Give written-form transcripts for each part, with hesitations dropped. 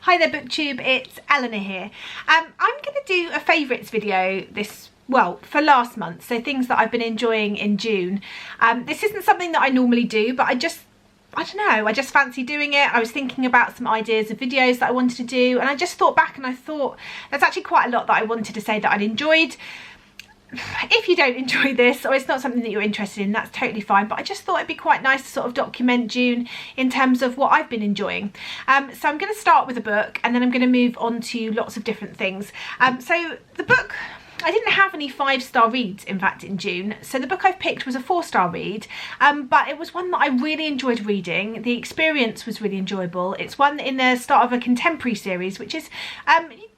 Hi there BookTube, it's Eleanor here. I'm going to do a favourites video for last month, so things that I've been enjoying in June. This isn't something that I normally do, but I just fancy doing it. I was thinking about some ideas of videos that I wanted to do, and I just thought back and I thought there's actually quite a lot that I wanted to say that I'd enjoyed. If you don't enjoy this, or it's not something that you're interested in, that's totally fine, but I just thought it'd be quite nice to sort of document June in terms of what I've been enjoying. So I'm going to start with a book, and then I'm going to move on to lots of different things. So the book, I didn't have any 5-star reads in fact in June, so the book I've picked was a 4-star read, but it was one that I really enjoyed reading. The experience was really enjoyable. It's one in the start of a contemporary series, which is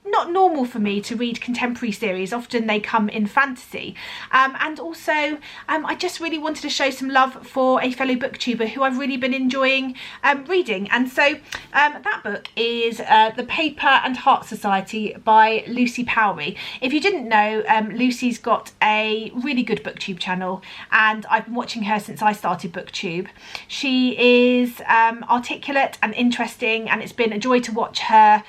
not normal for me to read contemporary series. Often they come in fantasy, and also I just really wanted to show some love for a fellow booktuber who I've really been enjoying reading, and so that book is The Paper and Heart Society by Lucy Powrie. If you didn't know, Lucy's got a really good booktube channel, and I've been watching her since I started booktube. She is articulate and interesting, and it's been a joy to watch her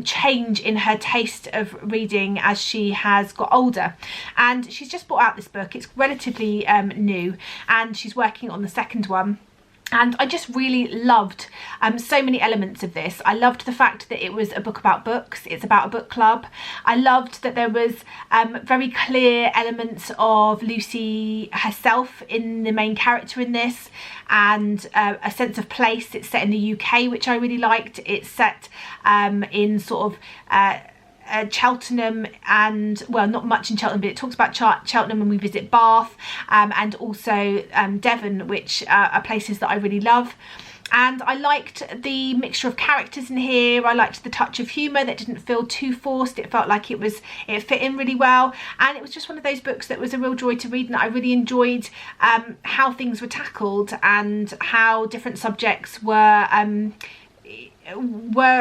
change in her taste of reading as she has got older. And she's just brought out this book. It's relatively new, and she's working on the second one. And I just really loved so many elements of this. I loved the fact that it was a book about books. It's about a book club. I loved that there was very clear elements of Lucy herself in the main character in this, and a sense of place. It's set in the UK, which I really liked. It's set in sort of Cheltenham, and well, not much in Cheltenham, but it talks about Cheltenham when we visit Bath, and also Devon, which are places that I really love. And I liked the mixture of characters in here. I liked the touch of humour that didn't feel too forced. It felt like it fit in really well, and it was just one of those books that was a real joy to read, and I really enjoyed how things were tackled and how different subjects were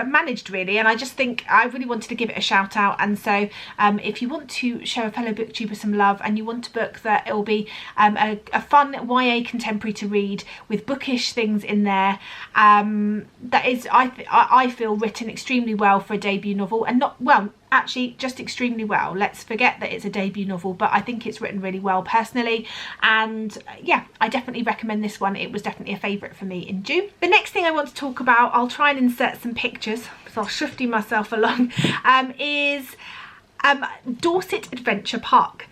managed really. And I just think I really wanted to give it a shout out. And so if you want to show a fellow booktuber some love, and you want a book that it will be a fun YA contemporary to read with bookish things in there, that is I feel written extremely well for a debut novel, and not well, actually just extremely well. Let's forget that it's a debut novel, but I think it's written really well personally, and yeah, I definitely recommend this one. It was definitely a favourite for me in June. The next thing I want to talk about, I'll try and insert some pictures so I'll shifty myself along, is Dorset Adventure Park.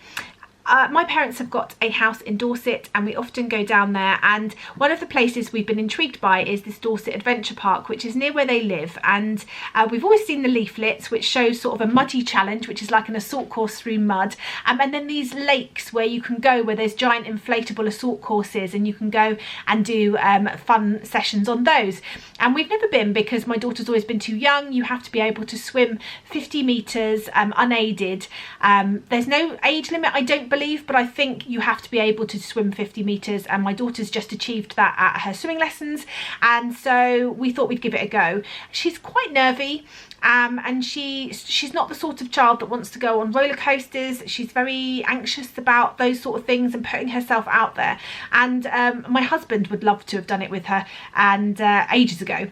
My parents have got a house in Dorset, and we often go down there, and one of the places we've been intrigued by is this Dorset Adventure Park, which is near where they live. And we've always seen the leaflets, which show sort of a muddy challenge, which is like an assault course through mud, and then these lakes where you can go, where there's giant inflatable assault courses, and you can go and do fun sessions on those. And we've never been, because my daughter's always been too young. You have to be able to swim 50 metres unaided. There's no age limit, I don't believe, but I think you have to be able to swim 50 metres, and my daughter's just achieved that at her swimming lessons, and so we thought we'd give it a go. She's quite nervy, and she's not the sort of child that wants to go on roller coasters. She's very anxious about those sort of things and putting herself out there, and my husband would love to have done it with her, and ages ago.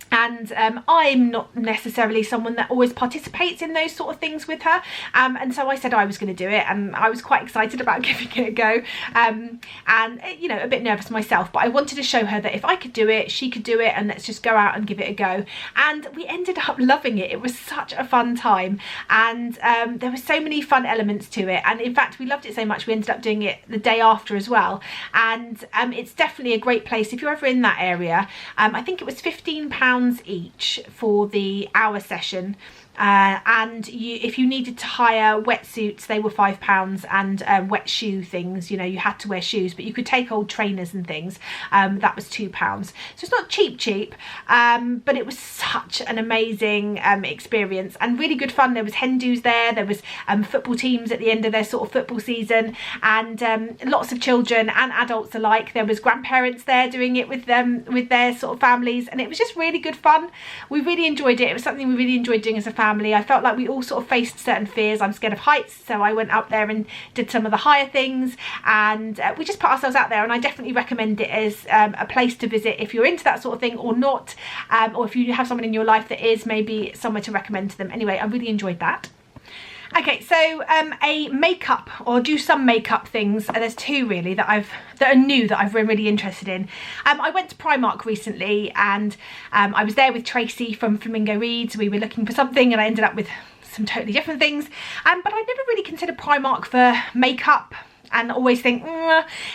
And I'm not necessarily someone that always participates in those sort of things with her, and so I said I was going to do it, and I was quite excited about giving it a go, and you know, a bit nervous myself, but I wanted to show her that if I could do it, she could do it, and let's just go out and give it a go. And we ended up loving it. It was such a fun time, and there were so many fun elements to it, and in fact we loved it so much we ended up doing it the day after as well. And it's definitely a great place if you're ever in that area. I think it was £15 each for the hour session, and if you needed to hire wetsuits, they were £5, and wet shoe things, you know, you had to wear shoes, but you could take old trainers and things, that was £2. So it's not cheap, but it was such an amazing experience and really good fun. There was hen do's there was football teams at the end of their sort of football season, and lots of children and adults alike. There was grandparents there doing it with them, with their sort of families, and it was just really good fun. We really enjoyed it. It was something we really enjoyed doing as a family. family. I felt like we all sort of faced certain fears. I'm scared of heights, so I went up there and did some of the higher things, and we just put ourselves out there. And I definitely recommend it as a place to visit if you're into that sort of thing or not, or if you have someone in your life that is, maybe somewhere to recommend to them. Anyway, I really enjoyed that. Okay, so a makeup or do some makeup things. There's two really that are new that I've been really interested in. I went to Primark recently, and I was there with Tracy from Flamingo Reads. We were looking for something and I ended up with some totally different things. But I never really considered Primark for makeup, and always think,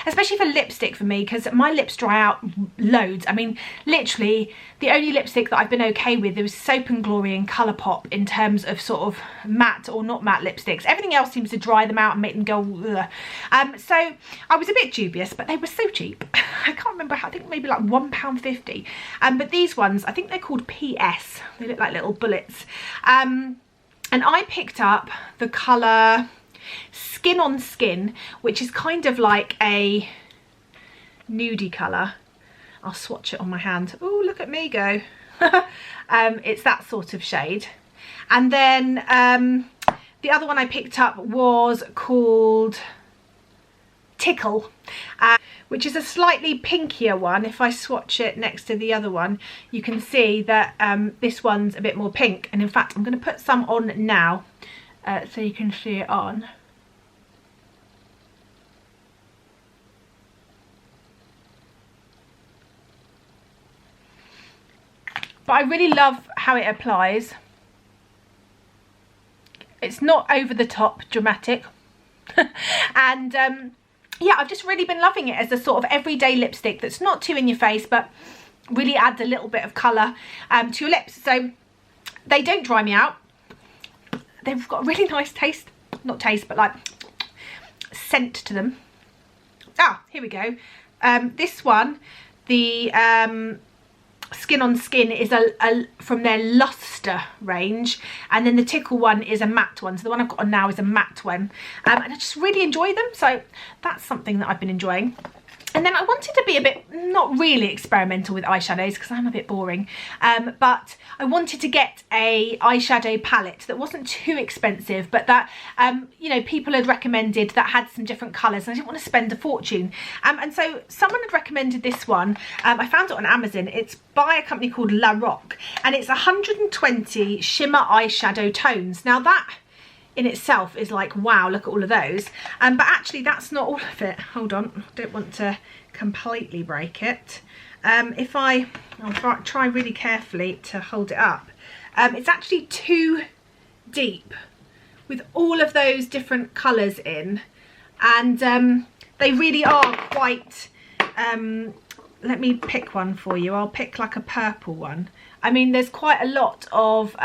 especially for lipstick for me, because my lips dry out loads. I mean, literally the only lipstick that I've been okay with, there was Soap and Glory and Colourpop in terms of sort of matte or not matte lipsticks. Everything else seems to dry them out and make them go ugh. So I was a bit dubious, but they were so cheap. I can't remember how, I think maybe like £1.50. But these ones, I think they're called PS. They look like little bullets. And I picked up the colour Skin on Skin, which is kind of like a nudie colour. I'll swatch it on my hand. Oh, look at me go. It's that sort of shade. And then the other one I picked up was called Tickle, which is a slightly pinkier one. If I swatch it next to the other one, you can see that this one's a bit more pink. And in fact, I'm going to put some on now so you can see it on. But I really love how it applies. It's not over the top dramatic. And yeah, I've just really been loving it as a sort of everyday lipstick that's not too in your face, but really adds a little bit of colour to your lips. So they don't dry me out. They've got a really nice taste. Not taste, but like scent to them. Ah, here we go. This one, the Skin on Skin is from their Luster range, and then the Tickle one is a matte one. So the one I've got on now is a matte one, and I just really enjoy them. So that's something that I've been enjoying. And then I wanted to be a bit, not really experimental with eyeshadows because I'm a bit boring, but I wanted to get a eyeshadow palette that wasn't too expensive, but that, you know, people had recommended that had some different colours, and I didn't want to spend a fortune. And so someone had recommended this one. I found it on Amazon. It's by a company called La Roque, and it's 120 shimmer eyeshadow tones. Now that in itself is like, wow, look at all of those. But actually that's not all of it. Hold on, I don't want to completely break it. I'll try really carefully to hold it up. It's actually too deep with all of those different colours in, and they really are quite, let me pick one for you. I'll pick like a purple one. I mean, there's quite a lot of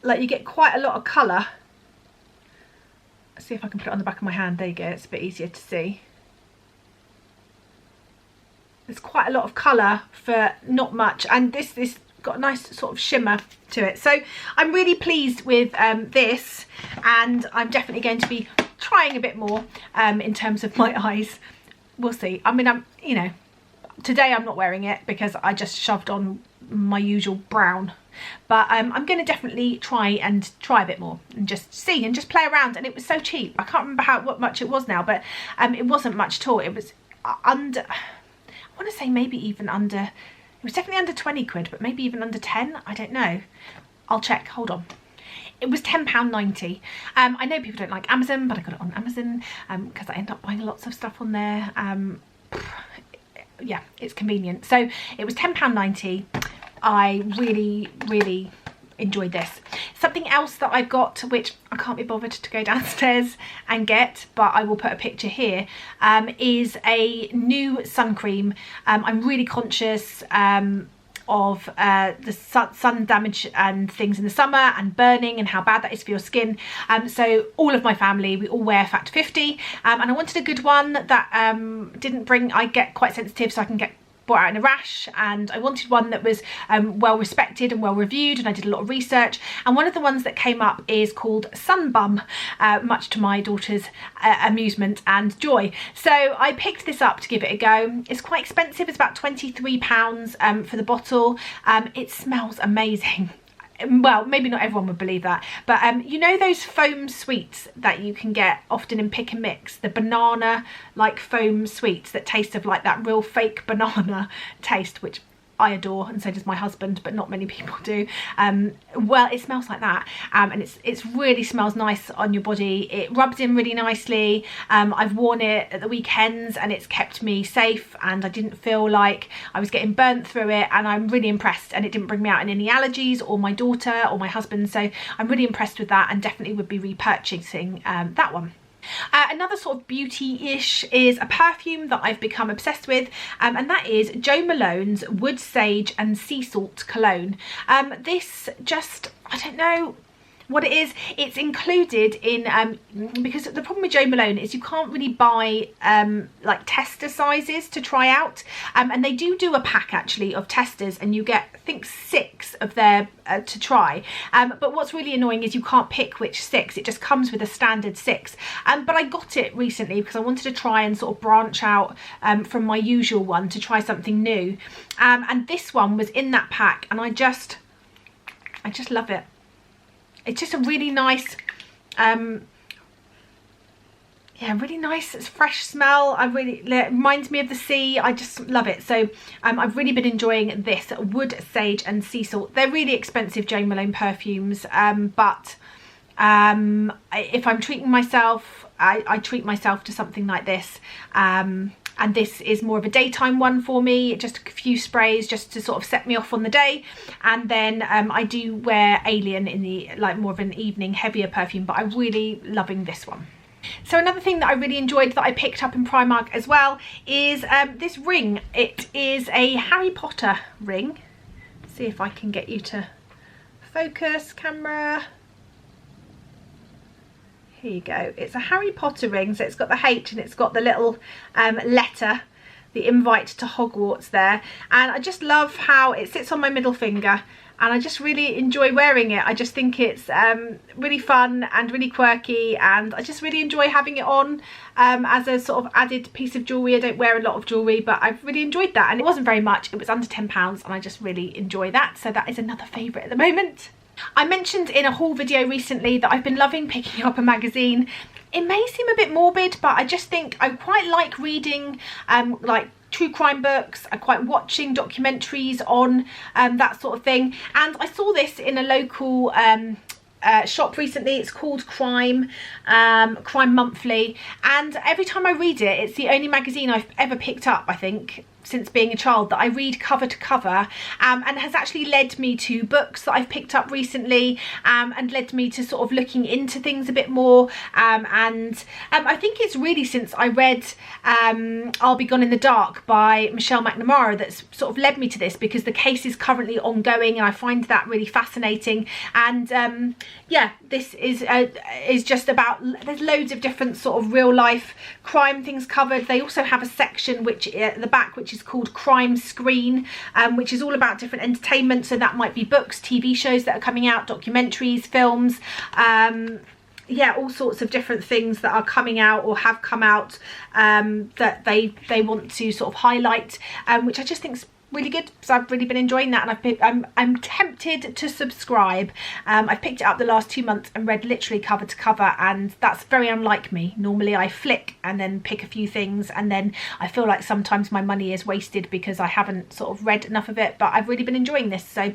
like, you get quite a lot of colour. Let's see if I can put it on the back of my hand. There you go, it's a bit easier to see. There's quite a lot of colour for not much, and this got a nice sort of shimmer to it. So I'm really pleased with this, and I'm definitely going to be trying a bit more in terms of my eyes. We'll see. I mean, you know, today I'm not wearing it because I just shoved on my usual brown, but I'm going to definitely try a bit more and just see and just play around. And it was so cheap. I can't remember what much it was now, but it wasn't much at all. It was under, I want to say maybe even under, it was definitely under 20 quid, but maybe even under 10. I don't know. I'll check. Hold on. It was £10.90. I know people don't like Amazon, but I got it on Amazon because I end up buying lots of stuff on there. Yeah, it's convenient. So it was £10.90. I really enjoyed this. Something else that I've got, which I can't be bothered to go downstairs and get, but I will put a picture here, is a new sun cream. I'm really conscious of the sun damage and things in the summer and burning and how bad that is for your skin. So all of my family, we all wear Factor 50, and I wanted a good one that didn't bring, I get quite sensitive, so I can get brought out in a rash, and I wanted one that was well respected and well reviewed, and I did a lot of research, and one of the ones that came up is called Sunbum, much to my daughter's amusement and joy. So I picked this up to give it a go. It's quite expensive. It's about £23 for the bottle. It smells amazing. well, maybe not everyone would believe that, but you know those foam sweets that you can get often in Pick and Mix, the banana like foam sweets that taste of like that real fake banana taste, which I adore, and so does my husband, but not many people do. Well, it smells like that, and it's really smells nice on your body. It rubs in really nicely. I've worn it at the weekends and it's kept me safe, and I didn't feel like I was getting burnt through it, and I'm really impressed, and it didn't bring me out in any allergies, or my daughter or my husband, so I'm really impressed with that, and definitely would be repurchasing that one. Another sort of beauty-ish is a perfume that I've become obsessed with, and that is Jo Malone's Wood Sage and Sea Salt Cologne. This just, I don't know what it is. It's included in because the problem with Jo Malone is you can't really buy like tester sizes to try out, and they do a pack actually of testers, and you get I think 6 of their to try, but what's really annoying is you can't pick which 6. It just comes with a standard 6, but I got it recently because I wanted to try and sort of branch out from my usual one to try something new, and this one was in that pack, and I just love it. It's just a really nice, yeah, really nice, it's fresh smell. It reminds me of the sea. I just love it. So I've really been enjoying this Wood Sage and Sea Salt. They're really expensive Jo Malone perfumes, but if I'm treating myself, I treat myself to something like this. And this is more of a daytime one for me, just a few sprays just to sort of set me off on the day, and then I do wear Alien in the like more of an evening heavier perfume, but I'm really loving this one. So another thing that I really enjoyed that I picked up in Primark as well is this ring. It is a Harry Potter ring. Let's see if I can get you to focus, camera. Here you go. It's a Harry Potter ring, so it's got the H and it's got the little letter, the invite to Hogwarts there, and I just love how it sits on my middle finger, and I just really enjoy wearing it. I just think it's really fun and really quirky, and I just really enjoy having it on as a sort of added piece of jewellery. I don't wear a lot of jewellery, but I've really enjoyed that, and it wasn't very much. It was under £10, and I just really enjoy that, so that is another favourite at the moment. I mentioned in a haul video recently that I've been loving picking up a magazine. It may seem a bit morbid, but I just think I quite like reading like true crime books. I quite watching documentaries on that sort of thing, and I saw this in a local shop recently. It's called Crime Monthly, and every time I read it, it's the only magazine I've ever picked up, I think, since being a child, that I read cover to cover, and has actually led me to books that I've picked up recently, and led me to sort of looking into things a bit more, and I think it's really since I read I'll Be Gone in the Dark by Michelle McNamara that's sort of led me to this, because the case is currently ongoing and I find that really fascinating, and yeah, this is just about, there's loads of different sort of real life crime things covered. They also have a section which at the back which is called Crime Screen, which is all about different entertainment, so that might be books, TV shows that are coming out, documentaries, films, yeah, all sorts of different things that are coming out or have come out that they want to sort of highlight, which I just think is really good. So I've really been enjoying that, and I'm tempted to subscribe. I've picked it up the last 2 months and read literally cover to cover, and that's very unlike me. Normally I flick and then pick a few things, and then I feel like sometimes my money is wasted because I haven't sort of read enough of it, but I've really been enjoying this. So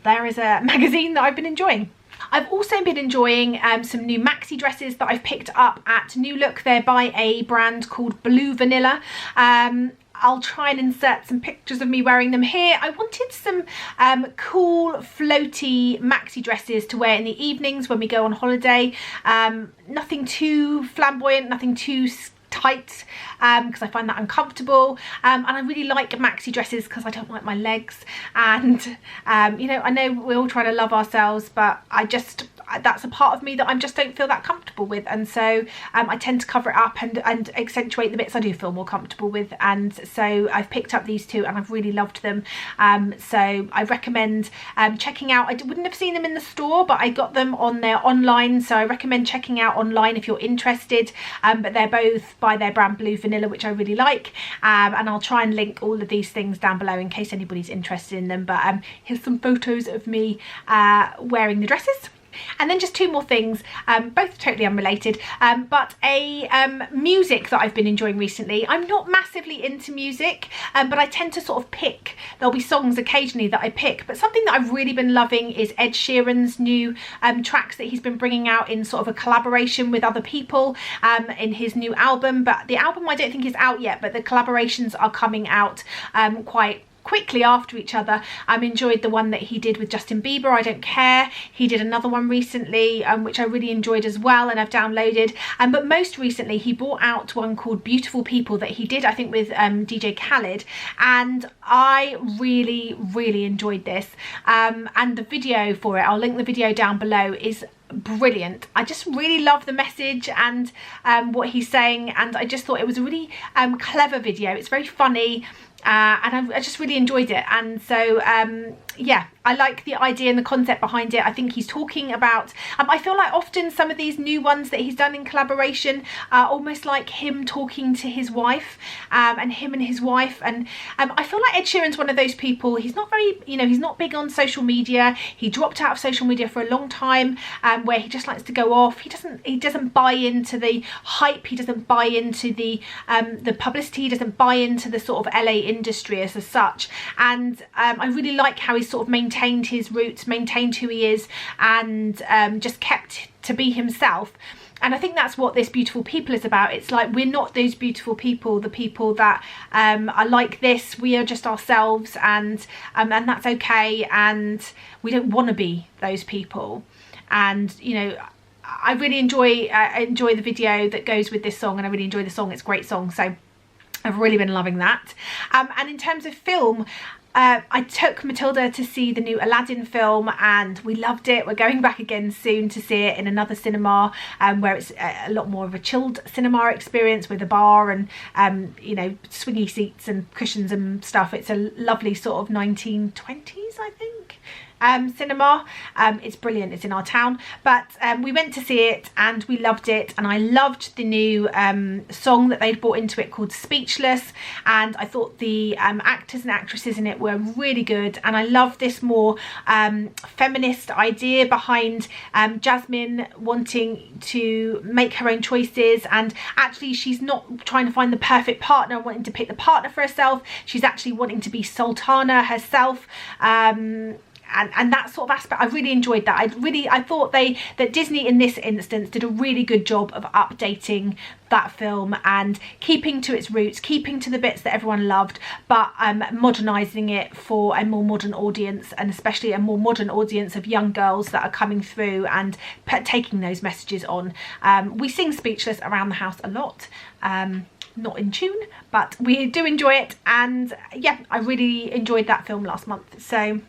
there is a magazine that I've been enjoying. I've also been enjoying some new maxi dresses that I've picked up at New Look. They're by a brand called Blue Vanilla. I'll try and insert some pictures of me wearing them here. I wanted some cool floaty maxi dresses to wear in the evenings when we go on holiday. Nothing too flamboyant, nothing too tight, because I find that uncomfortable, and I really like maxi dresses because I don't like my legs, and you know, I know we're all trying to love ourselves, but that's a part of me that I just don't feel that comfortable with, and so I tend to cover it up and accentuate the bits I do feel more comfortable with, and so I've picked up these two and I've really loved them. So I recommend checking out. I wouldn't have seen them in the store, but I got them on their online, so I recommend checking out online if you're interested, but they're both by their brand Blue Vanilla, which I really like, and I'll try and link all of these things down below in case anybody's interested in them. But here's some photos of me wearing the dresses. And then just two more things, both totally unrelated, but music that I've been enjoying recently. I'm not massively into music, but I tend to sort of pick, there'll be songs occasionally that I pick, but something that I've really been loving is Ed Sheeran's new tracks that he's been bringing out in sort of a collaboration with other people in his new album. But the album I don't think is out yet, but the collaborations are coming out quite quickly after each other. Enjoyed the one that he did with Justin Bieber, I Don't Care. He did another one recently which I really enjoyed as well, and I've downloaded. But most recently he brought out one called Beautiful People that he did, I think, with DJ Khaled, and I really enjoyed this. And the video for it, I'll link the video down below, is brilliant. I just really love the message and what he's saying, and I just thought it was a really clever video. It's very funny, and I just really enjoyed it. And so yeah, I like the idea and the concept behind it. I think he's talking about, I feel like often some of these new ones that he's done in collaboration are almost like him talking to his wife, and him and his wife. And I feel like Ed Sheeran's one of those people, he's not very, you know, he's not big on social media. He dropped out of social media for a long time, where he just likes to go off. He doesn't buy into the hype. He doesn't buy into the publicity. He doesn't buy into the sort of LA industry as such. And I really like how he's sort of maintained his roots, maintained who he is, and just kept to be himself. And I think that's what this Beautiful People is about. It's like, we're not those beautiful people, the people that are like this. We are just ourselves, and that's okay, and we don't want to be those people. And you know, I really enjoy the video that goes with this song, and I really enjoy the song. It's a great song, so I've really been loving that. And in terms of film, I took Matilda to see the new Aladdin film, and we loved it. We're going back again soon to see it in another cinema, where it's a lot more of a chilled cinema experience with a bar and you know, swingy seats and cushions and stuff. It's a lovely sort of 1920s, I think, cinema. It's brilliant. It's in our town, but we went to see it and we loved it, and I loved the new song that they'd brought into it called Speechless, and I thought the actors and actresses in it were really good. And I love this more feminist idea behind Jasmine wanting to make her own choices, and actually she's not trying to find the perfect partner, wanting to pick the partner for herself. She's actually wanting to be Sultana herself. And that sort of aspect, I really enjoyed that. I thought that Disney in this instance did a really good job of updating that film and keeping to its roots, keeping to the bits that everyone loved, but modernising it for a more modern audience, and especially a more modern audience of young girls that are coming through and taking those messages on. We sing Speechless around the house a lot. Not in tune, but we do enjoy it, and yeah, I really enjoyed that film last month. So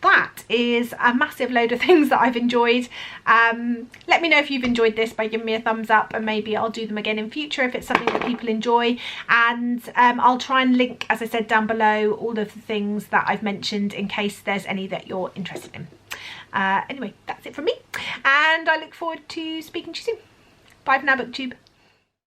that is a massive load of things that I've enjoyed. Let me know if you've enjoyed this by giving me a thumbs up, and maybe I'll do them again in future if it's something that people enjoy. And I'll try and link, as I said, down below all of the things that I've mentioned in case there's any that you're interested in. Anyway, that's it from me, and I look forward to speaking to you soon. Bye for now, BookTube.